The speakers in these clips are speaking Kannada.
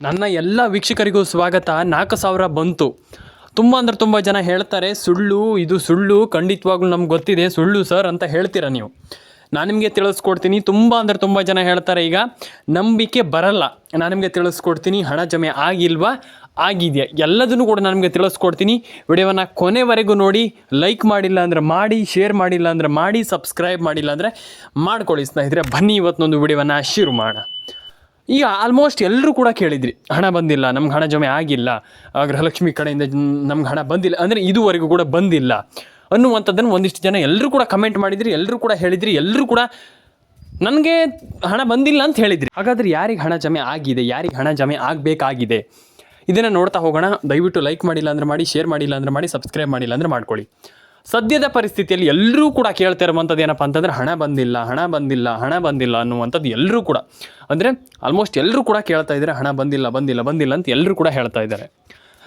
ನನ್ನ ಎಲ್ಲ ವೀಕ್ಷಕರಿಗೂ ಸ್ವಾಗತ. 4,000 ಬಂತು. ತುಂಬ ಜನ ಹೇಳ್ತಾರೆ ಸುಳ್ಳು, ಇದು ಸುಳ್ಳು, ಖಂಡಿತವಾಗ್ಲೂ ನಮ್ಗೆ ಗೊತ್ತಿದೆ ಸುಳ್ಳು ಸರ್ ಅಂತ ಹೇಳ್ತೀರ ನೀವು. ನಾನು ನಿಮಗೆ ತಿಳಿಸ್ಕೊಡ್ತೀನಿ. ತುಂಬ ಜನ ಹೇಳ್ತಾರೆ ಈಗ ನಂಬಿಕೆ ಬರಲ್ಲ. ನಾನು ನಿಮಗೆ ತಿಳಿಸ್ಕೊಡ್ತೀನಿ. ಹಣ ಜಮೆ ಆಗಿಲ್ವಾ, ಆಗಿದೆಯಾ, ಎಲ್ಲದನ್ನು ಕೂಡ ನಾನು ನಿಮಗೆ ತಿಳಿಸ್ಕೊಡ್ತೀನಿ. ವಿಡಿಯೋವನ್ನು ಕೊನೆವರೆಗೂ ನೋಡಿ. ಲೈಕ್ ಮಾಡಿಲ್ಲ ಅಂದರೆ ಮಾಡಿ, ಶೇರ್ ಮಾಡಿಲ್ಲ ಅಂದರೆ ಮಾಡಿ, ಸಬ್ಸ್ಕ್ರೈಬ್ ಮಾಡಿಲ್ಲ ಅಂದರೆ ಮಾಡ್ಕೊಳ್ಳಿ ಸ್ನೇಹಿತರೆ. ಬನ್ನಿ ಇವತ್ತೊಂದು ವಿಡಿಯೋವನ್ನು ಶುರು ಮಾಡೋಣ. ಈಗ ಆಲ್ಮೋಸ್ಟ್ ಎಲ್ಲರೂ ಕೂಡ ಕೇಳಿದ್ರಿ ಹಣ ಬಂದಿಲ್ಲ, ನಮ್ಗೆ ಹಣ ಜಮೆ ಆಗಿಲ್ಲ, ಗೃಹಲಕ್ಷ್ಮಿ ಕಡೆಯಿಂದ ನಮ್ಗೆ ಹಣ ಬಂದಿಲ್ಲ, ಅಂದರೆ ಇದುವರೆಗೂ ಕೂಡ ಬಂದಿಲ್ಲ ಅನ್ನುವಂಥದ್ದನ್ನು ಒಂದಿಷ್ಟು ಜನ ಎಲ್ಲರೂ ಕೂಡ ಕಮೆಂಟ್ ಮಾಡಿದ್ರಿ, ಎಲ್ಲರೂ ಕೂಡ ಹೇಳಿದ್ರಿ, ಎಲ್ಲರೂ ಕೂಡ ನನಗೆ ಹಣ ಬಂದಿಲ್ಲ ಅಂತ ಹೇಳಿದ್ರಿ. ಹಾಗಾದರೆ ಯಾರಿಗೆ ಹಣ ಜಮೆ ಆಗಿದೆ, ಯಾರಿಗೆ ಹಣ ಜಮೆ ಆಗಬೇಕಾಗಿದೆ, ಇದನ್ನು ನೋಡ್ತಾ ಹೋಗೋಣ. ದಯವಿಟ್ಟು ಲೈಕ್ ಮಾಡಿಲ್ಲ ಅಂದರೆ ಮಾಡಿ, ಶೇರ್ ಮಾಡಿಲ್ಲ ಅಂದರೆ ಮಾಡಿ, ಸಬ್ಸ್ಕ್ರೈಬ್ ಮಾಡಿಲ್ಲ ಅಂದರೆ ಮಾಡ್ಕೊಳ್ಳಿ. ಸದ್ಯದ ಪರಿಸ್ಥಿತಿಯಲ್ಲಿ ಎಲ್ಲರೂ ಕೂಡ ಕೇಳ್ತಾ ಇರುವಂಥದ್ದು ಏನಪ್ಪ ಅಂತಂದರೆ ಹಣ ಬಂದಿಲ್ಲ ಅನ್ನುವಂಥದ್ದು ಎಲ್ಲರೂ ಕೂಡ, ಅಂದರೆ ಆಲ್ಮೋಸ್ಟ್ ಎಲ್ಲರೂ ಕೂಡ ಕೇಳ್ತಾ ಇದ್ದಾರೆ ಹಣ ಬಂದಿಲ್ಲ ಅಂತ ಎಲ್ಲರೂ ಕೂಡ ಹೇಳ್ತಾ ಇದ್ದಾರೆ.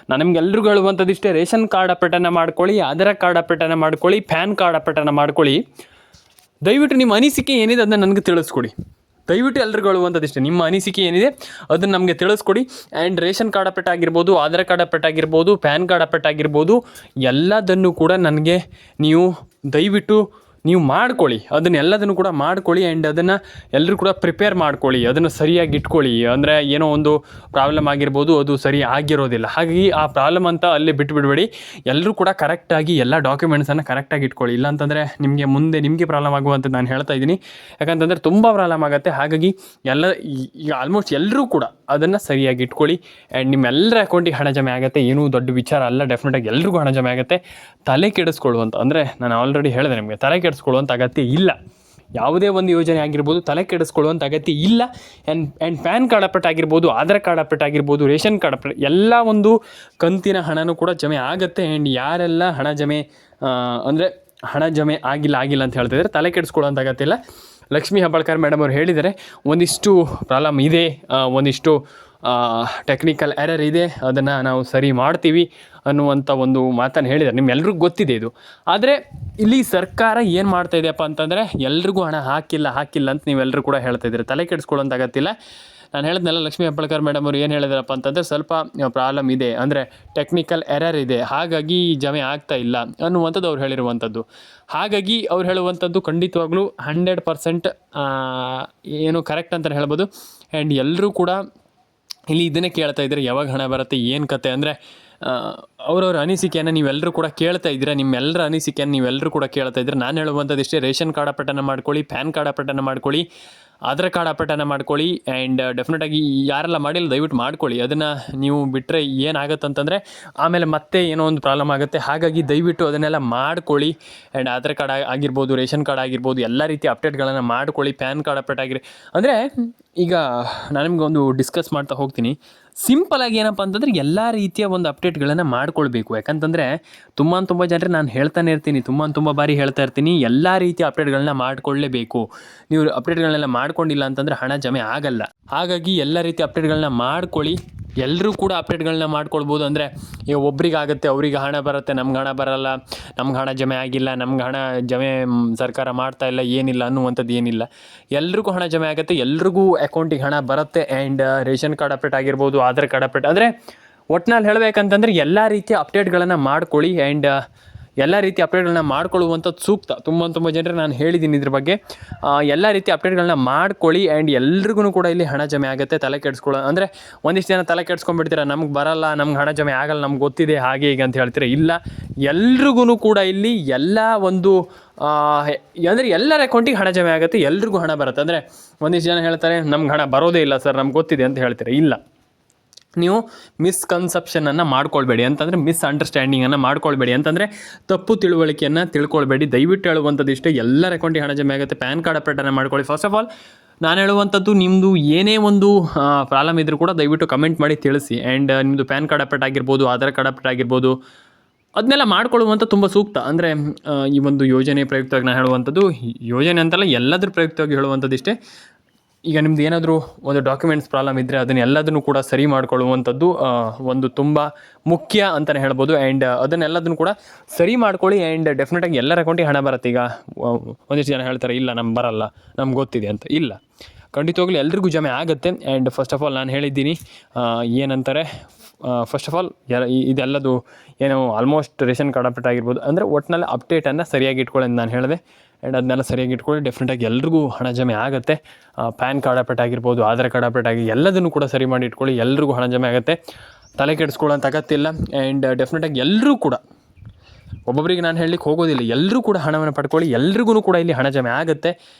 ನಾನು ನಿಮ್ಗೆ ಎಲ್ರಿಗೂ ಹೇಳುವಂಥದ್ದು ಇಷ್ಟೇ: ರೇಷನ್ ಕಾರ್ಡ್ ಅಪ್ಡೇಟನ್ನು ಮಾಡ್ಕೊಳ್ಳಿ, ಆಧಾರ್ ಕಾರ್ಡ್ ಅಪ್ಡೇಟನ್ನು ಮಾಡ್ಕೊಳ್ಳಿ, ಪ್ಯಾನ್ ಕಾರ್ಡ್ ಅಪ್ಡೇಟನ್ನು ಮಾಡ್ಕೊಳ್ಳಿ. ದಯವಿಟ್ಟು ನಿಮ್ಮ ಅನಿಸಿಕೆ ಏನಿದೆ ಅದನ್ನು ನನಗೆ ತಿಳಿಸ್ಕೊಡಿ. ದಯವಿಟ್ಟು ಎಲ್ರಿಗೂ ಹೇಳುವಂಥದ್ದಿಷ್ಟೇ, ನಿಮ್ಮ ಅನಿಸಿಕೆ ಏನಿದೆ ಅದನ್ನು ನಮಗೆ ತಿಳಿಸ್ಕೊಡಿ. ಆ್ಯಂಡ್ ರೇಷನ್ ಕಾರ್ಡ್ ಅಪ್ಡೇಟ್ ಆಗಿರ್ಬೋದು, ಆಧಾರ್ ಕಾರ್ಡ್ ಅಪ್ಡೇಟ್ ಆಗಿರ್ಬೋದು, ಪ್ಯಾನ್ ಕಾರ್ಡ್ ಅಪ್ಡೇಟ್ ಆಗಿರ್ಬೋದು, ಎಲ್ಲದನ್ನು ಕೂಡ ನನಗೆ ನೀವು ದಯವಿಟ್ಟು ನೀವು ಮಾಡ್ಕೊಳ್ಳಿ. ಅದನ್ನೆಲ್ಲದನ್ನು ಕೂಡ ಮಾಡ್ಕೊಳ್ಳಿ. ಆ್ಯಂಡ್ ಅದನ್ನು ಎಲ್ಲರೂ ಕೂಡ ಪ್ರಿಪೇರ್ ಮಾಡ್ಕೊಳ್ಳಿ, ಅದನ್ನು ಸರಿಯಾಗಿ ಇಟ್ಕೊಳ್ಳಿ. ಅಂದರೆ ಏನೋ ಒಂದು ಪ್ರಾಬ್ಲಮ್ ಆಗಿರ್ಬೋದು, ಅದು ಸರಿ ಆಗಿರೋದಿಲ್ಲ. ಹಾಗಾಗಿ ಆ ಪ್ರಾಬ್ಲಮ್ ಅಂತ ಅಲ್ಲೇ ಬಿಟ್ಬಿಡಬೇಡಿ. ಎಲ್ಲರೂ ಕೂಡ ಕರೆಕ್ಟಾಗಿ ಎಲ್ಲ ಡಾಕ್ಯುಮೆಂಟ್ಸನ್ನು ಕರೆಕ್ಟಾಗಿ ಇಟ್ಕೊಳ್ಳಿ. ಇಲ್ಲಾಂತಂದರೆ ನಿಮಗೆ ಮುಂದೆ ನಿಮಗೆ ಪ್ರಾಬ್ಲಮ್ ಆಗುವಂಥದ್ದು ನಾನು ಹೇಳ್ತಾ ಇದ್ದೀನಿ. ಯಾಕಂತಂದರೆ ತುಂಬ ಪ್ರಾಬ್ಲಮ್ ಆಗುತ್ತೆ. ಹಾಗಾಗಿ ಈಗ ಆಲ್ಮೋಸ್ಟ್ ಎಲ್ಲರೂ ಕೂಡ ಅದನ್ನು ಸರಿಯಾಗಿ ಇಟ್ಕೊಳ್ಳಿ. ಆ್ಯಂಡ್ ನಿಮ್ಮೆಲ್ಲರ ಅಕೌಂಟಿಗೆ ಹಣ ಜಮೆ ಆಗುತ್ತೆ. ಏನೂ ದೊಡ್ಡ ವಿಚಾರ ಅಲ್ಲ. ಡೆಫಿನೆಟಾಗಿ ಎಲ್ರಿಗೂ ಹಣ ಜಮೆ ಆಗುತ್ತೆ. ತಲೆ ಕೆಡಿಸ್ಕೊಳ್ಳುವಂಥ, ಅಂದರೆ ನಾನು ಆಲ್ರೆಡಿ ಹೇಳಿದೆ ನಿಮಗೆ, ತಲೆ ಕೆಡಿಸ್ಕೊಳ್ಳುವಂಥ ಅಗತ್ಯ ಇಲ್ಲ. ಯಾವುದೇ ಒಂದು ಯೋಜನೆ ಆಗಿರ್ಬೋದು, ತಲೆ ಕೆಡಿಸ್ಕೊಳ್ಳುವಂಥ ಅಗತ್ಯ ಇಲ್ಲ. ಆ್ಯಂಡ್ ಪ್ಯಾನ್ ಕಾರ್ಡ್ ಅಪ್ಡೇಟ್ ಆಗಿರ್ಬೋದು, ಆಧಾರ್ ಕಾರ್ಡ್ ಅಪ್ಡೇಟ್ ಆಗಿರ್ಬೋದು, ರೇಷನ್ ಕಾರ್ಡ್ ಅಪ್ಡೇಟ್, ಎಲ್ಲ ಒಂದು ಕಂತಿನ ಹಣನೂ ಕೂಡ ಜಮೆ ಆಗುತ್ತೆ. ಆ್ಯಂಡ್ ಯಾರೆಲ್ಲ ಹಣ ಜಮೆ ಅಂದರೆ ಹಣ ಜಮೆ ಆಗಿಲ್ಲ ಅಂತ ಹೇಳ್ತಿದ್ದಾರೆ, ತಲೆ ಕೆಡಿಸ್ಕೊಳ್ಳುವಂಥ ಅಗತ್ಯ ಇಲ್ಲ. ಲಕ್ಷ್ಮೀ ಹೆಬ್ಬಾಳ್ಕರ್ ಮೇಡಮ್ ಅವರು ಹೇಳಿದ್ದಾರೆ, ಒಂದಿಷ್ಟು ಪ್ರಾಬ್ಲಮ್ ಇದೆ, ಒಂದಿಷ್ಟು ಟೆಕ್ನಿಕಲ್ ಎರರ್ ಇದೆ, ಅದನ್ನು ನಾವು ಸರಿ ಮಾಡ್ತೀವಿ ಅನ್ನುವಂಥ ಒಂದು ಮಾತನ್ನು ಹೇಳಿದ್ದಾರೆ. ನಿಮ್ಮೆಲ್ರಿಗೂ ಗೊತ್ತಿದೆ ಇದು. ಆದರೆ ಇಲ್ಲಿ ಸರ್ಕಾರ ಏನು ಮಾಡ್ತಾ ಇದೆಯಪ್ಪ ಅಂತಂದರೆ ಎಲ್ರಿಗೂ ಹಣ ಹಾಕಿಲ್ಲ ಅಂತ ನೀವೆಲ್ಲರೂ ಕೂಡ ಹೇಳ್ತಾ ಇದ್ದೀರಿ. ತಲೆ ಕೆಡಿಸ್ಕೊಳ್ಳೋಂಥ ಅಗತ್ಯಿಲ್ಲ. ನಾನು ಹೇಳಿದ್ನಲ್ಲ, ಲಕ್ಷ್ಮೀ ಹೆಬ್ಬಾಳ್ಕರ್ ಮೇಡಮ್ ಅವರು ಏನು ಹೇಳಿದಾರಪ್ಪ ಅಂತಂದರೆ ಸ್ವಲ್ಪ ಪ್ರಾಬ್ಲಮ್ ಇದೆ, ಅಂದರೆ ಟೆಕ್ನಿಕಲ್ ಎರರ್ ಇದೆ, ಹಾಗಾಗಿ ಜಮೆ ಆಗ್ತಾ ಇಲ್ಲ ಅನ್ನುವಂಥದ್ದು ಅವ್ರು ಹೇಳಿರುವಂಥದ್ದು. ಹಾಗಾಗಿ ಅವ್ರು ಹೇಳುವಂಥದ್ದು ಖಂಡಿತವಾಗ್ಲೂ 100% ಏನು ಕರೆಕ್ಟ್ ಅಂತಲೇ ಹೇಳ್ಬೋದು. ಆ್ಯಂಡ್ ಎಲ್ಲರೂ ಕೂಡ ಇಲ್ಲಿ ಇದನ್ನೇ ಕೇಳ್ತಾ ಇದ್ದಾರೆ, ಯಾವಾಗ ಹಣ ಬರುತ್ತೆ, ಏನು ಕತೆ, ಅಂದರೆ ಅವರವ್ರ ಅನಿಸಿಕೆಯನ್ನು ನೀವೆಲ್ಲರೂ ಕೂಡ ಕೇಳ್ತಾ ಇದ್ದೀರಾ. ನಿಮ್ಮೆಲ್ಲರ ಅನಿಸಿಕೆಯನ್ನು ನೀವೆಲ್ಲರೂ ಕೂಡ ಕೇಳ್ತಾ ಇದ್ದೀರಾ. ನಾನು ಹೇಳುವಂಥದ್ದು ಇಷ್ಟೇ: ರೇಷನ್ ಕಾರ್ಡ್ ಅಪ್ಡೇಟನ್ನು ಮಾಡ್ಕೊಳ್ಳಿ, ಪ್ಯಾನ್ ಕಾರ್ಡ್ ಅಪ್ಡೇಟನ್ನು ಮಾಡ್ಕೊಳ್ಳಿ, ಆಧಾರ್ ಕಾರ್ಡ್ ಅಪ್ಡೇಟನ್ನು ಮಾಡ್ಕೊಳ್ಳಿ. ಆ್ಯಂಡ್ ಡೆಫಿನೆಟಾಗಿ ಯಾರೆಲ್ಲ ಮಾಡಿಲ್ಲ ದಯವಿಟ್ಟು ಮಾಡ್ಕೊಳ್ಳಿ. ಅದನ್ನು ನೀವು ಬಿಟ್ಟರೆ ಏನಾಗುತ್ತಂತಂದರೆ ಆಮೇಲೆ ಮತ್ತೆ ಏನೋ ಒಂದು ಪ್ರಾಬ್ಲಮ್ ಆಗುತ್ತೆ. ಹಾಗಾಗಿ ದಯವಿಟ್ಟು ಅದನ್ನೆಲ್ಲ ಮಾಡ್ಕೊಳ್ಳಿ. ಆ್ಯಂಡ್ ಆಧಾರ್ ಕಾರ್ಡ್ ಆಗಿರ್ಬೋದು, ರೇಷನ್ ಕಾರ್ಡ್ ಆಗಿರ್ಬೋದು, ಎಲ್ಲ ರೀತಿಯ ಅಪ್ಡೇಟ್ಗಳನ್ನು ಮಾಡ್ಕೊಳ್ಳಿ. ಪ್ಯಾನ್ ಕಾರ್ಡ್ ಅಪ್ಡೇಟ್ ಅಂದರೆ ಈಗ ನಾನು ನಿಮ್ಗೆ ಒಂದು ಡಿಸ್ಕಸ್ ಮಾಡ್ತಾ ಹೋಗ್ತೀನಿ. ಸಿಂಪಲಾಗಿ ಏನಪ್ಪ ಅಂತಂದರೆ ಎಲ್ಲ ರೀತಿಯ ಒಂದು ಅಪ್ಡೇಟ್ಗಳನ್ನು ಮಾಡ್ಕೊಳ್ಬೇಕು. ಯಾಕಂತಂದರೆ ತುಂಬ ಜನರು ನಾನು ಹೇಳ್ತಾನೆ ಇರ್ತೀನಿ, ತುಂಬ ಬಾರಿ ಹೇಳ್ತಾ ಇರ್ತೀನಿ, ಎಲ್ಲ ರೀತಿಯ ಅಪ್ಡೇಟ್ಗಳನ್ನ ಮಾಡ್ಕೊಳ್ಳೇಬೇಕು. ನೀವು ಅಪ್ಡೇಟ್ಗಳನ್ನೆಲ್ಲ ಮಾಡ್ಕೊಂಡಿಲ್ಲ ಅಂತಂದರೆ ಹಣ ಜಮೆ ಆಗಲ್ಲ. ಹಾಗಾಗಿ ಎಲ್ಲ ರೀತಿಯ ಅಪ್ಡೇಟ್ಗಳನ್ನ ಮಾಡ್ಕೊಳ್ಳಿ. ಎಲ್ಲರೂ ಕೂಡ ಅಪ್ಡೇಟ್ಗಳನ್ನ ಮಾಡ್ಕೊಳ್ಬೋದು. ಅಂದರೆ ಈಗ ಒಬ್ರಿಗಾಗುತ್ತೆ, ಅವ್ರಿಗೆ ಹಣ ಬರುತ್ತೆ, ನಮ್ಗೆ ಹಣ ಬರಲ್ಲ, ನಮ್ಗೆ ಹಣ ಜಮೆ ಆಗಿಲ್ಲ, ನಮ್ಗೆ ಹಣ ಜಮೆ ಸರ್ಕಾರ ಮಾಡ್ತಾ ಇಲ್ಲ, ಏನಿಲ್ಲ ಅನ್ನುವಂಥದ್ದು ಏನಿಲ್ಲ. ಎಲ್ರಿಗೂ ಹಣ ಜಮೆ ಆಗುತ್ತೆ, ಎಲ್ರಿಗೂ ಅಕೌಂಟಿಗೆ ಹಣ ಬರುತ್ತೆ. ಆ್ಯಂಡ್ ರೇಷನ್ ಕಾರ್ಡ್ ಅಪ್ಡೇಟ್ ಆಗಿರ್ಬೋದು, ಆಧಾರ್ ಕಾರ್ಡ್ ಅಪ್ಡೇಟ್, ಅಂದರೆ ಒಟ್ಟಿನಲ್ಲಿ ಹೇಳಬೇಕಂತಂದರೆ ಎಲ್ಲ ರೀತಿಯ ಅಪ್ಡೇಟ್ಗಳನ್ನು ಮಾಡ್ಕೊಳ್ಳಿ. ಆ್ಯಂಡ್ ಎಲ್ಲ ರೀತಿಯ ಅಪ್ಡೇಟ್ಗಳನ್ನ ಮಾಡ್ಕೊಳ್ಳುವಂಥದ್ದು ಸೂಕ್ತ. ತುಂಬ ಜನರು ನಾನು ಹೇಳಿದ್ದೀನಿ ಇದ್ರ ಬಗ್ಗೆ. ಎಲ್ಲ ರೀತಿಯ ಅಪ್ಡೇಟ್ಗಳನ್ನ ಮಾಡ್ಕೊಳ್ಳಿ. ಆ್ಯಂಡ್ ಎಲ್ರಿಗೂ ಕೂಡ ಇಲ್ಲಿ ಹಣ ಜಮೆ ಆಗುತ್ತೆ. ತಲೆ ಕೆಡಿಸ್ಕೊಳ್ಳೋ ಅಂದರೆ ಒಂದಿಷ್ಟು ಜನ ತಲೆ ಕೆಡಿಸ್ಕೊಂಡ್ಬಿಡ್ತೀರ, ನಮ್ಗೆ ಬರಲ್ಲ, ನಮ್ಗೆ ಹಣ ಜಮೆ ಆಗಲ್ಲ, ನಮ್ಗೆ ಗೊತ್ತಿದೆ, ಹಾಗೆ ಈಗ ಅಂತ ಹೇಳ್ತೀರ. ಇಲ್ಲ, ಎಲ್ರಿಗೂ ಕೂಡ ಇಲ್ಲಿ ಎಲ್ಲ ಒಂದು ಅಂದರೆ ಎಲ್ಲರ ಅಕೌಂಟಿಗೆ ಹಣ ಜಮೆ ಆಗುತ್ತೆ, ಎಲ್ರಿಗೂ ಹಣ ಬರುತ್ತೆ. ಅಂದರೆ ಒಂದಿಷ್ಟು ಜನ ಹೇಳ್ತಾರೆ ನಮ್ಗೆ ಹಣ ಬರೋದೇ ಇಲ್ಲ ಸರ್, ನಮ್ಗೆ ಗೊತ್ತಿದೆ ಅಂತ ಹೇಳ್ತೀರ. ಇಲ್ಲ, ನೀವು ಮಿಸ್ಕನ್ಸೆಪ್ಷನನ್ನು ಮಾಡ್ಕೊಳ್ಬೇಡಿ, ಅಂತಂದರೆ ಮಿಸ್ಅಂಡರ್ಸ್ಟ್ಯಾಂಡಿಂಗನ್ನು ಮಾಡ್ಕೊಳ್ಬೇಡಿ, ಅಂತಂದರೆ ತಪ್ಪು ತಿಳುವಳಿಕೆಯನ್ನು ತಿಳ್ಕೊಳ್ಬೇಡಿ. ದಯವಿಟ್ಟು ಹೇಳುವಂಥದ್ದು ಇಷ್ಟೇ: ಎಲ್ಲರ ಅಕೌಂಟಿಗೆ ಹಣ ಜಮೆ ಆಗುತ್ತೆ. ಪ್ಯಾನ್ ಕಾರ್ಡ್ ಅಪ್ಡೇಟನ್ನು ಮಾಡ್ಕೊಳ್ಳಿ. ಫಸ್ಟ್ ಆಫ್ ಆಲ್ ನಾನು ಹೇಳುವಂಥದ್ದು, ನಿಮ್ಮದು ಏನೇ ಒಂದು ಪ್ರಾಬ್ಲಮ್ ಇದ್ದರೂ ಕೂಡ ದಯವಿಟ್ಟು ಕಮೆಂಟ್ ಮಾಡಿ ತಿಳಿಸಿ. ಆ್ಯಂಡ್ ನಿಮ್ಮದು ಪ್ಯಾನ್ ಕಾರ್ಡ್ ಅಪ್ಡೇಟ್ ಆಗಿರ್ಬೋದು, ಆಧಾರ್ ಕಾರ್ಡ್ ಅಪ್ಡೇಟ್ ಆಗಿರ್ಬೋದು, ಅದನ್ನೆಲ್ಲ ಮಾಡ್ಕೊಳ್ಳುವಂಥ ತುಂಬ ಸೂಕ್ತ. ಅಂದರೆ ಈ ಒಂದು ಯೋಜನೆ ಪ್ರಯುಕ್ತವಾಗಿ ನಾನು ಹೇಳುವಂಥದ್ದು, ಯೋಜನೆ ಅಂತಲ್ಲ, ಎಲ್ಲದ್ರ ಪ್ರಯುಕ್ತವಾಗಿ ಹೇಳುವಂಥದ್ದು ಇಷ್ಟೇ: ಈಗ ನಿಮ್ದು ಏನಾದರೂ ಒಂದು ಡಾಕ್ಯುಮೆಂಟ್ಸ್ ಪ್ರಾಬ್ಲಮ್ ಇದ್ದರೆ ಅದನ್ನೆಲ್ಲದನ್ನು ಕೂಡ ಸರಿ ಮಾಡ್ಕೊಳ್ಳುವಂಥದ್ದು ಒಂದು ತುಂಬ ಮುಖ್ಯ ಅಂತಲೇ ಹೇಳ್ಬೋದು. ಆ್ಯಂಡ್ ಅದನ್ನೆಲ್ಲದನ್ನು ಕೂಡ ಸರಿ ಮಾಡ್ಕೊಳ್ಳಿ. ಆ್ಯಂಡ್ ಡೆಫಿನೆಟಾಗಿ ಎಲ್ಲರ ಅಕೌಂಟಿಗೆ ಹಣ ಬರುತ್ತೆ. ಈಗ ಒಂದಿಷ್ಟು ಜನ ಹೇಳ್ತಾರೆ ಇಲ್ಲ ನಮ್ಗೆ ಬರಲ್ಲ, ನಮ್ಗೆ ಗೊತ್ತಿದೆ ಅಂತ. ಇಲ್ಲ, ಖಂಡಿತವಾಗ್ಲೂ ಎಲ್ರಿಗೂ ಜಮೆ ಆಗುತ್ತೆ. ಆ್ಯಂಡ್ ಫಸ್ಟ್ ಆಫ್ ಆಲ್ ನಾನು ಹೇಳಿದ್ದೀನಿ ಏನಂತಾರೆ, ಫಸ್ಟ್ ಆಫ್ ಆಲ್ ಇದೆಲ್ಲದು ಏನು ಆಲ್ಮೋಸ್ಟ್ ರೇಷನ್ ಕಾರ್ಡ್ ಅಪ್ಡೇಟ್ ಆಗಿರ್ಬೋದು, ಅಂದರೆ ಒಟ್ಟಿನಲ್ಲಿ ಅಪ್ಡೇಟನ್ನು ಸರಿಯಾಗಿ ಇಟ್ಕೊಳ್ಳಿ ಅಂತ ನಾನು ಹೇಳಿದೆ. ಆ್ಯಂಡ್ ಅದನ್ನೆಲ್ಲ ಸರಿಯಾಗಿ ಇಟ್ಕೊಳ್ಳಿ, ಡೆಫಿನೆಟಾಗಿ ಎಲ್ರಿಗೂ ಹಣ ಜಮೆ ಆಗುತ್ತೆ. ಪ್ಯಾನ್ ಕಾರ್ಡ್ ಅಪ್ಡೇಟ್ ಆಗಿರ್ಬೋದು, ಆಧಾರ್ ಕಾರ್ಡ್ ಅಪ್ಡೇಟ್ ಆಗಿ ಎಲ್ಲದನ್ನು ಕೂಡ ಸರಿ ಮಾಡಿ ಇಟ್ಕೊಳ್ಳಿ, ಎಲ್ರಿಗೂ ಹಣ ಜಮೆ ಆಗುತ್ತೆ. ತಲೆ ಕೆಡಿಸ್ಕೊಳ್ಳೋಂಥ ಅಗತ್ಯ. ಆ್ಯಂಡ್ ಡೆಫಿನೆಟಾಗಿ ಎಲ್ಲರೂ ಕೂಡ, ಒಬ್ಬೊಬ್ಬರಿಗೆ ನಾನು ಹೇಳಲಿಕ್ಕೆ ಹೋಗೋದಿಲ್ಲ, ಎಲ್ಲರೂ ಕೂಡ ಹಣವನ್ನು ಪಡ್ಕೊಳ್ಳಿ, ಎಲ್ರಿಗೂ ಕೂಡ ಇಲ್ಲಿ ಹಣ ಜಮೆ ಆಗುತ್ತೆ.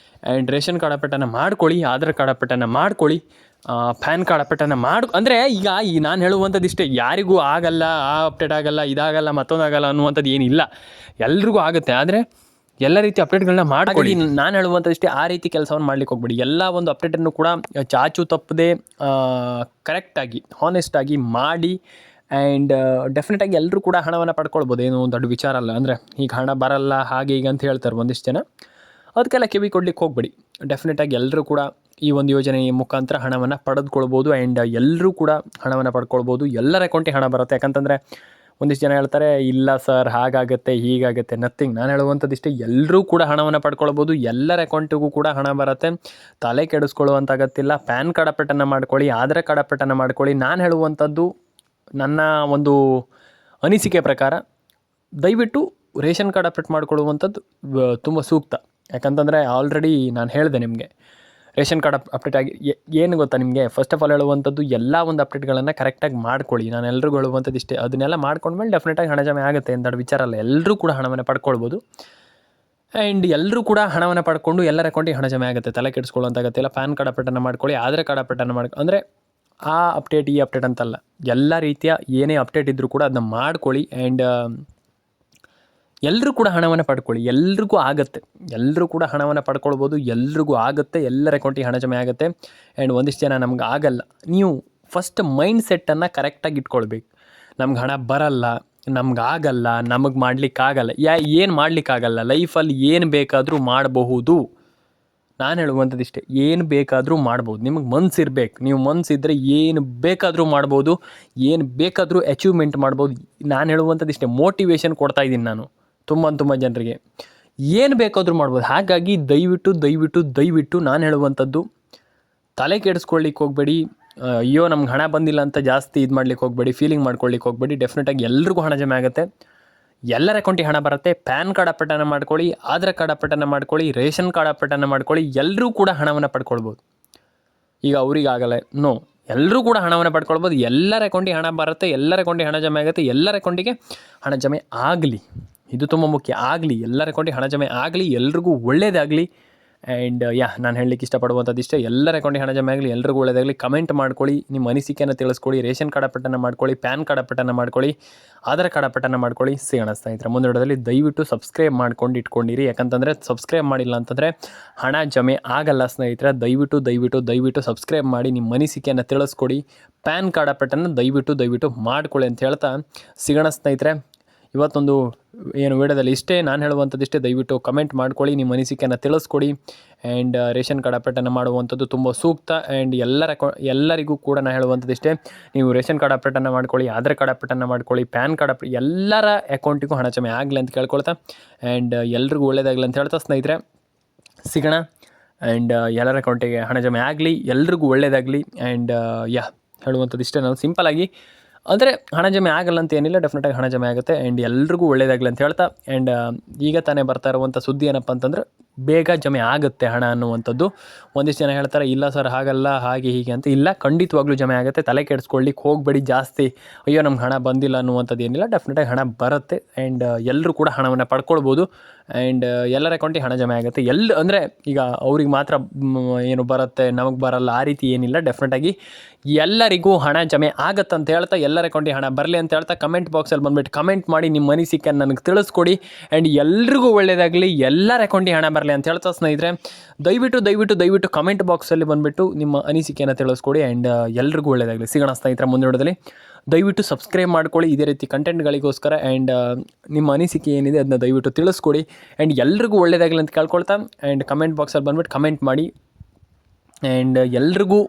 ಆ್ಯಂಡ್ ರೇಷನ್ ಕಾರ್ಡ್ ಅಪ್ಡೇಟನ್ನು ಮಾಡ್ಕೊಳ್ಳಿ, ಆಧಾರ್ ಕಾರ್ಡ್ ಅಪ್ಡೇಟನ್ನು ಮಾಡ್ಕೊಳ್ಳಿ, ಪ್ಯಾನ್ ಕಾರ್ಡ್ ಅಪ್ಡೇಟನ್ನು ಅಂದರೆ ಈಗ ನಾನು ಹೇಳುವಂಥದ್ದು ಇಷ್ಟೇ, ಯಾರಿಗೂ ಆಗಲ್ಲ, ಆ ಅಪ್ಡೇಟ್ ಆಗಲ್ಲ, ಇದಾಗಲ್ಲ, ಮತ್ತೊಂದಾಗಲ್ಲ ಅನ್ನುವಂಥದ್ದು ಏನಿಲ್ಲ, ಎಲ್ರಿಗೂ ಆಗುತ್ತೆ. ಆದರೆ ಎಲ್ಲ ರೀತಿ ಅಪ್ಡೇಟ್ಗಳನ್ನ ಮಾಡ್ಕೊಳ್ಳಿ. ನಾನು ಹೇಳುವಂಥದ್ದು ಇಷ್ಟೇ, ಆ ರೀತಿ ಕೆಲಸವನ್ನು ಮಾಡ್ಲಿಕ್ಕೆ ಹೋಗ್ಬೇಡಿ. ಎಲ್ಲ ಒಂದು ಅಪ್ಡೇಟನ್ನು ಕೂಡ ಚಾಚು ತಪ್ಪದೆ ಕರೆಕ್ಟಾಗಿ ಹಾನೆಸ್ಟಾಗಿ ಮಾಡಿ. ಆ್ಯಂಡ್ ಡೆಫಿನೆಟಾಗಿ ಎಲ್ಲರೂ ಕೂಡ ಹಣವನ್ನು ಪಡ್ಕೊಳ್ಬೋದು, ಏನೋ ಒಂದು ದೊಡ್ಡ ವಿಚಾರ ಅಲ್ಲ. ಅಂದರೆ ಈಗ ಹಣ ಬರಲ್ಲ ಹಾಗೆ ಈಗ ಅಂತ ಹೇಳ್ತಾರೆ ಒಂದಿಷ್ಟು ಜನ, ಅದಕ್ಕೆಲ್ಲ ಕಿವಿ ಕೊಡ್ಲಿಕ್ಕೆ ಹೋಗಬೇಡಿ. ಡೆಫಿನೆಟಾಗಿ ಎಲ್ಲರೂ ಕೂಡ ಈ ಒಂದು ಯೋಜನೆಯ ಮುಖಾಂತರ ಹಣವನ್ನು ಪಡೆದುಕೊಳ್ಬೋದು. ಆ್ಯಂಡ್ ಎಲ್ಲರೂ ಕೂಡ ಹಣವನ್ನು ಪಡ್ಕೊಳ್ಬೋದು, ಎಲ್ಲರ ಅಕೌಂಟಿಗೆ ಹಣ ಬರುತ್ತೆ. ಯಾಕಂತಂದರೆ ಒಂದಿಷ್ಟು ಜನ ಹೇಳ್ತಾರೆ, ಇಲ್ಲ ಸರ್ ಹಾಗಾಗುತ್ತೆ ಹೀಗಾಗುತ್ತೆ, ನಥಿಂಗ್. ನಾನು ಹೇಳುವಂಥದ್ದು ಇಷ್ಟೇ, ಎಲ್ಲರೂ ಕೂಡ ಹಣವನ್ನು ಪಡ್ಕೊಳ್ಬೋದು, ಎಲ್ಲರ ಅಕೌಂಟಿಗೂ ಕೂಡ ಹಣ ಬರುತ್ತೆ. ತಲೆ ಕೆಡಿಸ್ಕೊಳ್ಳುವಂಥ ಅಗತ್ಯಿಲ್ಲ. ಪ್ಯಾನ್ ಕಾರ್ಡ್ ಅಪ್ಡೇಟನ್ನು ಮಾಡ್ಕೊಳ್ಳಿ, ಆಧಾರ್ ಕಾರ್ಡ್ ಅಪ್ಡೇಟನ್ನು ಮಾಡ್ಕೊಳ್ಳಿ. ನಾನು ಹೇಳುವಂಥದ್ದು ನನ್ನ ಒಂದು ಅನಿಸಿಕೆ ಪ್ರಕಾರ ದಯವಿಟ್ಟು ರೇಷನ್ ಕಾರ್ಡ್ ಅಪ್ಡೇಟ್ ಮಾಡ್ಕೊಳ್ಳುವಂಥದ್ದು ತುಂಬ ಸೂಕ್ತ. ಯಾಕಂತಂದರೆ ಆಲ್ರೆಡಿ ನಾನು ಹೇಳಿದೆ ನಿಮಗೆ, ರೇಷನ್ ಕಾರ್ಡ್ ಅಪ್ಡೇಟ್ ಆಗಿ ಏನು ಗೊತ್ತಾ ನಿಮಗೆ, ಫಸ್ಟ್ ಆಫ್ ಆಲ್ ಹೇಳುವಂಥದ್ದು ಎಲ್ಲ ಒಂದು ಅಪ್ಡೇಟ್ಗಳನ್ನು ಕರೆಕ್ಟಾಗಿ ಮಾಡ್ಕೊಳ್ಳಿ. ನಾನು ಎಲ್ರಿಗೂ ಹೇಳುವಂಥದ್ದು ಇಷ್ಟೇ, ಅದನ್ನೆಲ್ಲ ಮಾಡ್ಕೊಂಡ್ಮೇಲೆ ಡೆಫಿನೆಟಾಗಿ ಹಣ ಜಮೆ ಆಗುತ್ತೆ ಅಂತ ವಿಚಾರ ಅಲ್ಲ, ಎಲ್ಲರೂ ಕೂಡ ಹಣವನ್ನು ಪಡ್ಕೊಳ್ಬೋದು. ಆ್ಯಂಡ್ ಎಲ್ಲರೂ ಕೂಡ ಹಣವನ್ನು ಪಡ್ಕೊಂಡು ಎಲ್ಲರ ಅಕೌಂಟಿಗೆ ಹಣ ಜಮೆ ಆಗುತ್ತೆ, ತಲೆ ಕೆಡಿಸ್ಕೊಳ್ಳುವಂಥ ಅಗತ್ಯ. ಪ್ಯಾನ್ ಕಾರ್ಡ್ ಅಪ್ಡೇಟನ್ನು ಮಾಡ್ಕೊಳ್ಳಿ, ಆಧಾರ್ ಕಾರ್ಡ್ ಅಪ್ಡೇಟನ್ನು ಅಂದರೆ ಆ ಅಪ್ಡೇಟ್ ಈ ಅಪ್ಡೇಟ್ ಅಂತಲ್ಲ, ಎಲ್ಲ ರೀತಿಯ ಏನೇ ಅಪ್ಡೇಟ್ ಇದ್ದರೂ ಕೂಡ ಅದನ್ನ ಮಾಡ್ಕೊಳ್ಳಿ. ಆ್ಯಂಡ್ ಎಲ್ಲರೂ ಕೂಡ ಹಣವನ್ನು ಪಡ್ಕೊಳ್ಳಿ, ಎಲ್ರಿಗೂ ಆಗುತ್ತೆ, ಎಲ್ಲರೂ ಕೂಡ ಹಣವನ್ನು ಪಡ್ಕೊಳ್ಬೋದು, ಎಲ್ರಿಗೂ ಆಗುತ್ತೆ, ಎಲ್ಲರ ಅಕೌಂಟಿಗೆ ಹಣ ಜಮೆ ಆಗುತ್ತೆ. ಆ್ಯಂಡ್ ಒಂದಿಷ್ಟು ಜನ ನಮ್ಗೆ ಆಗಲ್ಲ, ನೀವು ಫಸ್ಟ್ ಮೈಂಡ್ ಸೆಟ್ಟನ್ನು ಕರೆಕ್ಟಾಗಿ ಇಟ್ಕೊಳ್ಬೇಕು. ನಮ್ಗೆ ಹಣ ಬರಲ್ಲ, ನಮ್ಗೆ ಆಗಲ್ಲ, ನಮಗೆ ಮಾಡಲಿಕ್ಕಾಗಲ್ಲ, ಏನು ಮಾಡಲಿಕ್ಕಾಗಲ್ಲ, ಲೈಫಲ್ಲಿ ಏನು ಬೇಕಾದರೂ ಮಾಡಬಹುದು. ನಾನು ಹೇಳುವಂಥದ್ದು ಇಷ್ಟೇ, ಏನು ಬೇಕಾದರೂ ಮಾಡ್ಬೋದು, ನಿಮಗೆ ಮನಸ್ಸಿರ್ಬೇಕು. ನೀವು ಮನಸ್ಸಿದ್ರೆ ಏನು ಬೇಕಾದರೂ ಮಾಡ್ಬೋದು, ಏನು ಬೇಕಾದರೂ ಅಚೀವ್ಮೆಂಟ್ ಮಾಡ್ಬೋದು. ನಾನು ಹೇಳುವಂಥದ್ದು ಇಷ್ಟೇ, ಮೋಟಿವೇಶನ್ ಕೊಡ್ತಾಯಿದ್ದೀನಿ ನಾನು ತುಂಬ ಜನರಿಗೆ, ಏನು ಬೇಕಾದರೂ ಮಾಡ್ಬೋದು. ಹಾಗಾಗಿ ದಯವಿಟ್ಟು ನಾನು ಹೇಳುವಂಥದ್ದು, ತಲೆ ಕೆಡಿಸ್ಕೊಳ್ಳಿಕ್ಕೆ ಹೋಗಬೇಡಿ. ಅಯ್ಯೋ ನಮ್ಗೆ ಹಣ ಬಂದಿಲ್ಲ ಅಂತ ಜಾಸ್ತಿ ಇದು ಮಾಡ್ಲಿಕ್ಕೆ ಹೋಗಬೇಡಿ, ಫೀಲಿಂಗ್ ಮಾಡ್ಕೊಳ್ಳಿಕ್ಕೆ ಹೋಗಬೇಡಿ. ಡೆಫಿನೆಟಾಗಿ ಎಲ್ರಿಗೂ ಹಣ ಜಮೆ ಆಗುತ್ತೆ, ಎಲ್ಲರ ಅಕೌಂಟಿಗೆ ಹಣ ಬರುತ್ತೆ. ಪ್ಯಾನ್ ಕಾರ್ಡ್ ಅಪ್ಡೇಟನ್ನು ಮಾಡ್ಕೊಳ್ಳಿ, ಆಧಾರ್ ಕಾರ್ಡ್ ಅಪ್ಡೇಟನ್ನು ಮಾಡ್ಕೊಳ್ಳಿ, ರೇಷನ್ ಕಾರ್ಡ್ ಅಪ್ಡೇಟನ್ನು ಮಾಡ್ಕೊಳ್ಳಿ, ಎಲ್ಲರೂ ಕೂಡ ಹಣವನ್ನು ಪಡ್ಕೊಳ್ಬೋದು. ಈಗ ಅವರಿಗಾಗಲ್ಲ, ನೋ, ಎಲ್ಲರೂ ಕೂಡ ಹಣವನ್ನು ಪಡ್ಕೊಳ್ಬೋದು, ಎಲ್ಲರ ಅಕೌಂಟಿಗೆ ಹಣ ಬರುತ್ತೆ, ಎಲ್ಲರ ಅಕೌಂಟಿಗೆ ಹಣ ಜಮೆ ಆಗುತ್ತೆ, ಎಲ್ಲರ ಅಕೌಂಟಿಗೆ ಹಣ ಜಮೆ ಆಗಲಿ, ಇದು ತುಂಬ ಮುಖ್ಯ. ಆಗಲಿ, ಎಲ್ಲರ ಅಕೌಂಟಿಗೆ ಹಣ ಜಮೆ ಆಗಲಿ, ಎಲ್ರಿಗೂ ಒಳ್ಳೆಯದಾಗಲಿ. ಆ್ಯಂಡ್ ನಾನು ಹೇಳಲಿಕ್ಕೆ ಇಷ್ಟಪಡುವಂಥದ್ದು ಇಷ್ಟೇ, ಎಲ್ಲರ ಅಕೌಂಟಿಗೆ ಹಣ ಜಮೆ ಆಗಲಿ, ಎಲ್ರಿಗೂ ಒಳ್ಳೆಯದಾಗಲಿ. ಕಮೆಂಟ್ ಮಾಡ್ಕೊಳ್ಳಿ, ನಿಮ್ಮ ಅನಿಸಿಕೆಯನ್ನು ತಿಳಿಸ್ಕೊಳ್ಳಿ. ರೇಷನ್ ಕಾರ್ಡ್ ಅಪ್ಡೇಟನ್ನು ಮಾಡ್ಕೊಳ್ಳಿ, ಪ್ಯಾನ್ ಕಾರ್ಡ್ ಅಪ್ಡೇಟನ್ನು ಮಾಡ್ಕೊಳ್ಳಿ, ಆಧಾರ್ ಕಾರ್ಡ್ ಅಪ್ಡೇಟನ್ನು ಮಾಡ್ಕೊಳ್ಳಿ. ಸಿಗೋಣ ಸ್ನೇಹಿತರೆ ಮುಂದಿನ ವಿಡಿಯೋದಲ್ಲಿ. ದಯವಿಟ್ಟು ಸಬ್ಸ್ಕ್ರೈಬ್ ಮಾಡ್ಕೊಂಡು ಇಟ್ಕೊಂಡಿರಿ, ಯಾಕಂತಂದರೆ ಸಬ್ಸ್ಕ್ರೈಬ್ ಮಾಡಿಲ್ಲ ಅಂತಂದರೆ ಹಣ ಜಮೆ ಆಗಲ್ಲ ಸ್ನೇಹಿತರೆ. ದಯವಿಟ್ಟು ಸಬ್ಸ್ಕ್ರೈಬ್ ಮಾಡಿ, ನಿಮ್ಮ ಅನಿಸಿಕೆಯನ್ನು ತಿಳಿಸ್ಕೊಡಿ. ಪ್ಯಾನ್ ಕಾರ್ಡ್ ಅಪ್ಡೇಟನ್ನು ದಯವಿಟ್ಟು ಮಾಡ್ಕೊಳ್ಳಿ ಅಂತ ಹೇಳ್ತಾ ಸಿಗೋಣ ಸ್ನೇಹಿತರೆ. ಇವತ್ತೊಂದು ಏನು ವಿಡಿಯೋದಲ್ಲಿ ಇಷ್ಟೇ, ನಾನು ಹೇಳುವಂಥದ್ದು ಇಷ್ಟೇ. ದಯವಿಟ್ಟು ಕಮೆಂಟ್ ಮಾಡ್ಕೊಳ್ಳಿ, ನಿಮ್ಮ ಅನಿಸಿಕೆಯನ್ನು ತಿಳಿಸ್ಕೊಡಿ. ಆ್ಯಂಡ್ ರೇಷನ್ ಕಾರ್ಡ್ ಅಪ್ಡೇಟನ್ನು ಮಾಡುವಂಥದ್ದು ತುಂಬ ಸೂಕ್ತ. ಆ್ಯಂಡ್ ಎಲ್ಲರಿಗೂ ಕೂಡ ನಾನು ಹೇಳುವಂಥದ್ದು ಇಷ್ಟೇ, ನೀವು ರೇಷನ್ ಕಾರ್ಡ್ ಅಪ್ಡೇಟನ್ನು ಮಾಡ್ಕೊಳ್ಳಿ, ಆಧಾರ್ ಕಾರ್ಡ್ ಅಪ್ಡೇಟನ್ನು ಮಾಡ್ಕೊಳ್ಳಿ, ಪ್ಯಾನ್ ಕಾರ್ಡ್ ಎಲ್ಲರ ಅಕೌಂಟಿಗೂ ಹಣ ಜಮೆ ಆಗಲಿ ಅಂತ ಕೇಳ್ಕೊಳ್ತಾ, ಆ್ಯಂಡ್ ಎಲ್ರಿಗೂ ಒಳ್ಳೆಯದಾಗಲಿ ಅಂತ ಹೇಳ್ತಾ ಸ್ನೇಹಿತರೆ ಸಿಗೋಣ. ಆ್ಯಂಡ್ ಎಲ್ಲರ ಅಕೌಂಟಿಗೆ ಹಣ ಜಮೆ ಆಗಲಿ, ಎಲ್ರಿಗೂ ಒಳ್ಳೆಯದಾಗಲಿ. ಆ್ಯಂಡ್ ಹೇಳುವಂಥದ್ದು ಇಷ್ಟೇ, ನಾನು ಸಿಂಪಲಾಗಿ ಅಂದರೆ ಹಣ ಜಮೆ ಆಗಲ್ಲ ಅಂತ ಏನಿಲ್ಲ, ಡೆಫಿನೆಟಾಗಿ ಹಣ ಜಮೆ ಆಗುತ್ತೆ. ಆ್ಯಂಡ್ ಎಲ್ರಿಗೂ ಒಳ್ಳೆಯದಾಗಲಿ ಅಂತ ಹೇಳ್ತಾ, ಆ್ಯಂಡ್ ಈಗ ತಾನೇ ಬರ್ತಾ ಇರುವಂಥ ಸುದ್ದಿ ಏನಪ್ಪ ಅಂತಂದ್ರೆ, ಬೇಗ ಜಮೆ ಆಗುತ್ತೆ ಹಣ ಅನ್ನುವಂಥದ್ದು. ಒಂದಿಷ್ಟು ಜನ ಹೇಳ್ತಾರೆ, ಇಲ್ಲ ಸರ್ ಹಾಗಲ್ಲ ಹಾಗೆ ಹೀಗೆ ಅಂತ. ಇಲ್ಲ, ಖಂಡಿತವಾಗ್ಲೂ ಜಮೆ ಆಗುತ್ತೆ, ತಲೆ ಕೆಡಿಸ್ಕೊಳ್ಳಿಕ್ಕೆ ಹೋಗಬೇಡಿ ಜಾಸ್ತಿ. ಅಯ್ಯೋ ನಮ್ಗೆ ಹಣ ಬಂದಿಲ್ಲ ಅನ್ನುವಂಥದ್ದು ಏನಿಲ್ಲ, ಡೆಫಿನೆಟಾಗಿ ಹಣ ಬರುತ್ತೆ. ಆ್ಯಂಡ್ ಎಲ್ಲರೂ ಕೂಡ ಹಣವನ್ನು ಪಡ್ಕೊಳ್ಬೋದು. ಆ್ಯಂಡ್ ಎಲ್ಲರ ಅಕೌಂಟಿಗೆ ಹಣ ಜಮೆ ಆಗುತ್ತೆ. ಅಂದರೆ ಈಗ ಅವ್ರಿಗೆ ಮಾತ್ರ ಏನು ಬರುತ್ತೆ, ನಮಗೆ ಬರಲ್ಲ, ಆ ರೀತಿ ಏನಿಲ್ಲ. ಡೆಫಿನೆಟಾಗಿ ಎಲ್ಲರಿಗೂ ಹಣ ಜಮೆ ಆಗುತ್ತೆ ಅಂತ ಹೇಳ್ತಾ, ಎಲ್ಲರ ಅಕೌಂಟಿಗೆ ಹಣ ಬರಲಿ ಅಂತ ಹೇಳ್ತಾ, ಕಮೆಂಟ್ ಬಾಕ್ಸಲ್ಲಿ ಬಂದುಬಿಟ್ಟು ಕಮೆಂಟ್ ಮಾಡಿ, ನಿಮ್ಮ ಅನಿಸಿಕೆಯನ್ನು ನನಗೆ ತಿಳಿಸ್ಕೊಡಿ. ಆ್ಯಂಡ್ ಎಲ್ರಿಗೂ ಒಳ್ಳೆಯದಾಗಲಿ, ಎಲ್ಲರ ಅಕೌಂಟಿಗೆ ಹಣ ಬರಲಿ ಅಂತ ಹೇಳ್ತಾ ಸ್ನೇಹಿತರೆ, ದಯವಿಟ್ಟು ಕಮೆಂಟ್ ಬಾಕ್ಸಲ್ಲಿ ಬಂದುಬಿಟ್ಟು ನಿಮ್ಮ ಅನಿಸಿಕೆಯನ್ನು ತಿಳಿಸ್ಕೊಡಿ. ಆ್ಯಂಡ್ ಎಲ್ರಿಗೂ ಒಳ್ಳೆಯದಾಗಲಿ. ಸಿಗೋಣ ಸ್ನೇಹಿತರೆ ಮುಂದಿನ ವಿಡಿಯೋದಲ್ಲಿ. ದಯವಿಟ್ಟು ಸಬ್ಸ್ಕ್ರೈಬ್ ಮಾಡ್ಕೊಳ್ಳಿ ಇದೇ ರೀತಿ ಕಂಟೆಂಟ್ಗಳಿಗೋಸ್ಕರ. ಆ್ಯಂಡ್ ನಿಮ್ಮ ಅನಿಸಿಕೆ ಏನಿದೆ ಅದನ್ನ ದಯವಿಟ್ಟು ತಿಳಿಸ್ಕೊಡಿ. ಆ್ಯಂಡ್ ಎಲ್ರಿಗೂ ಒಳ್ಳೆಯದಾಗಲಿ ಅಂತ ಕೇಳ್ಕೊಳ್ತಾ, ಆ್ಯಂಡ್ ಕಮೆಂಟ್ ಬಾಕ್ಸಲ್ಲಿ ಬಂದುಬಿಟ್ಟು ಕಮೆಂಟ್ ಮಾಡಿ. ಆ್ಯಂಡ್ ಎಲ್ರಿಗೂ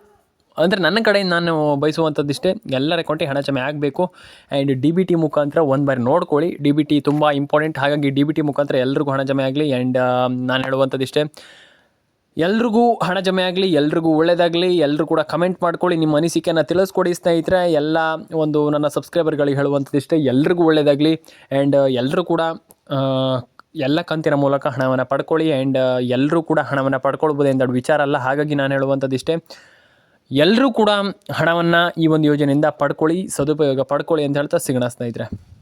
ಅಂದರೆ ನನ್ನ ಕಡೆಯಿಂದ ನಾನು ಬಯಸುವಂಥದ್ದು ಇಷ್ಟೇ, ಎಲ್ಲರ ಅಕೌಂಟಿಗೆ ಹಣ ಜಮೆ ಆಗಬೇಕು. ಆ್ಯಂಡ್ DBT ಮುಖಾಂತರ ಒಂದು ಬಾರಿ ನೋಡ್ಕೊಳ್ಳಿ, DBT ತುಂಬ ಇಂಪಾರ್ಟೆಂಟ್. ಹಾಗಾಗಿ DBT ಮುಖಾಂತರ ಎಲ್ರಿಗೂ ಹಣ ಜಮೆ ಆಗಲಿ. ಆ್ಯಂಡ್ ನಾನು ಹೇಳುವಂಥದ್ದು ಇಷ್ಟೇ, ಎಲ್ರಿಗೂ ಹಣ ಜಮೆ ಆಗಲಿ, ಎಲ್ರಿಗೂ ಒಳ್ಳೆಯದಾಗಲಿ. ಎಲ್ಲರೂ ಕೂಡ ಕಮೆಂಟ್ ಮಾಡ್ಕೊಳ್ಳಿ, ನಿಮ್ಮ ಅನಿಸಿಕೆಯನ್ನು ತಿಳಿಸ್ಕೊಡಿ ಸ್ನೇಹಿತರೆ. ಎಲ್ಲ ಒಂದು ನನ್ನ ಸಬ್ಸ್ಕ್ರೈಬರ್ಗಳಿಗೆ ಹೇಳುವಂಥದ್ದಿಷ್ಟೇ, ಎಲ್ರಿಗೂ ಒಳ್ಳೆಯದಾಗಲಿ. ಆ್ಯಂಡ್ ಎಲ್ಲರೂ ಕೂಡ ಎಲ್ಲ ಕಂತಿನ ಮೂಲಕ ಹಣವನ್ನು ಪಡ್ಕೊಳ್ಳಿ. ಆ್ಯಂಡ್ ಎಲ್ಲರೂ ಕೂಡ ಹಣವನ್ನು ಪಡ್ಕೊಳ್ಬೋದು ಎಂದೊಡ್ಡ ವಿಚಾರ ಅಲ್ಲ. ಹಾಗಾಗಿ ನಾನು ಹೇಳುವಂಥದ್ದಿಷ್ಟೇ, ಎಲ್ಲರೂ ಕೂಡ ಹಣವನ್ನು ಈ ಒಂದು ಯೋಜನೆಯಿಂದ ಪಡ್ಕೊಳ್ಳಿ, ಸದುಪಯೋಗ ಪಡ್ಕೊಳ್ಳಿ ಅಂತ ಹೇಳ್ತಾ ಸಿಗೋಣ ಸ್ನೇಹಿತರೆ.